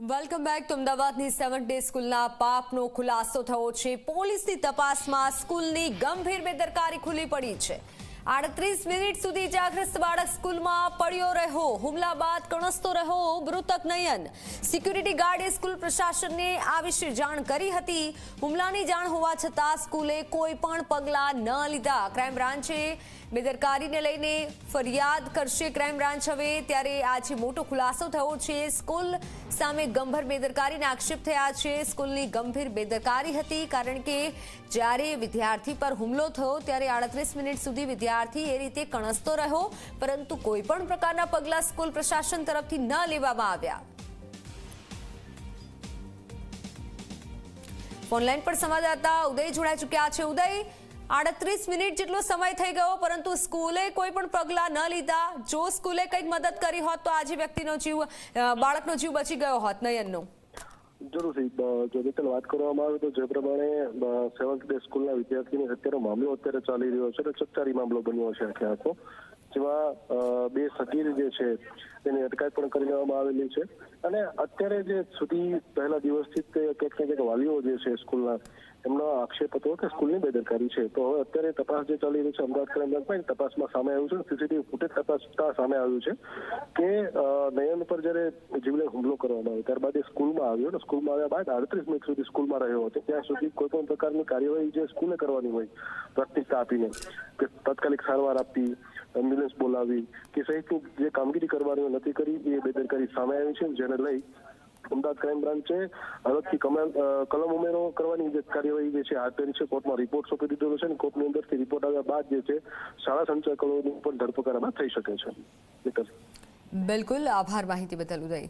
Welcome back તો અમદાવાદની 7 day સ્કૂલના પાપનો ખુલાસો થયો છે। પોલીસની તપાસમાં સ્કૂલની ગંભીર બેદરકારી ખુલ્લી પડી છે। 38 મિનિટ સુધી ઇજાગ્રસ્ત બાળક સ્કૂલમાં પડ્યો રહ્યો। હુમલા બાદ કણસતો રહ્યો મૃતક નયન। સિક્યુરિટી ગાર્ડે સ્કૂલ પ્રશાસનને આ વિશે જાણ કરી હતી। હુમલાની જાણ હોવા છતાં સ્કૂલે કોઈ પણ પગલાં ન લીધા। ક્રાઇમ બ્રાન્ચે બેદરકારીને લઈને ફરિયાદ કરશે ક્રાઇમ બ્રાન્ચ હવે। ત્યારે આજે મોટો ખુલાસો થયો છે। સ્કૂલ સામે ગંભીર બેદરકારીના આક્ષેપ થયા છે। સ્કૂલની ગંભીર બેદરકારી હતી કારણ કે જ્યારે વિદ્યાર્થી પર હુમલો થયો ત્યારે 38 મિનિટ સુધી વિદ્યાર્થી એ રીતે કણસતો રહ્યો, પરંતુ કોઈ પણ પ્રકારના પગલાં સ્કૂલ પ્રશાસન તરફથી ન લેવામાં આવ્યા। ઓનલાઈન પર સંવાદદાતા ઉદય જોડાઈ ચૂક્યા છે। ઉદય, 38 મિનિટ જેટલો સમય થઈ ગયો પરંતુ સ્કૂલે કોઈ પણ પગલાં ન લીધા। જો સ્કૂલે કંઈક મદદ કરી હોત તો આજે વ્યક્તિનો જીવ, બાળકનો જીવ બચી ગયો હોત, નયનનો। જરૂરથી જો ડિટેલ વાત કરવામાં આવે તો જે પ્રમાણે 7th ડે સ્કૂલના વિદ્યાર્થીની હત્યાનો મામલો અત્યારે ચાલી રહ્યો છે, તો ચકચારી મામલો બન્યો છે આખે આખો, જેમાં બે સગીર જે છે તેની અટકાયત પણ કરી લેવામાં આવેલી છે। અને અત્યારે જે સુધી પહેલા દિવસથી ક્યાંક ને ક્યાંક વાલીઓ જે છે સ્કૂલના, એમનો આક્ષેપ હતો કે સ્કૂલની બેદરકારી છે। તો હવે અત્યારે તપાસ જે ચાલી રહી છે અમદાવાદ ક્રાઇમ બ્રાન્ચમાં, તપાસમાં સામે આવ્યું છે, સીસીટીવી ફૂટેજ તપાસતા સામે આવ્યું છે કે નયન પર જ્યારે જીવલેણ હુમલો કરવામાં આવ્યો ત્યારબાદ એ સ્કૂલમાં આવ્યો, સ્કૂલમાં આવ્યા બાદ 38 મિનિટ સુધી સ્કૂલમાં રહ્યો હતો। ત્યાં સુધી કોઈ પણ પ્રકારની કાર્યવાહી જે સ્કૂલે કરવાની હોય પ્રાથમિકતા આપીને, કે તાત્કાલિક સારવાર આપવી, એમ્બ્યુલન્સ બોલાવી કે સહિતની જે કામગીરી કરવાની નથી કરી, એ બેદરકારી સામે આવી છે। જેને લઈ અમદાવાદ ક્રાઇમ બ્રાન્ચે અલગથી કલમ ઉમેરો કરવાની જે કાર્યવાહી જે છે હાથ ધરી છે। કોર્ટમાં રિપોર્ટ સોંપી દીધો છે અને કોર્ટની અંદરથી રિપોર્ટ આવ્યા બાદ જે છે શાળા સંચાલકોની પણ ધરપકડ થઈ શકે છે। બિલકુલ, આભાર માહિતી બદલ ઉદય।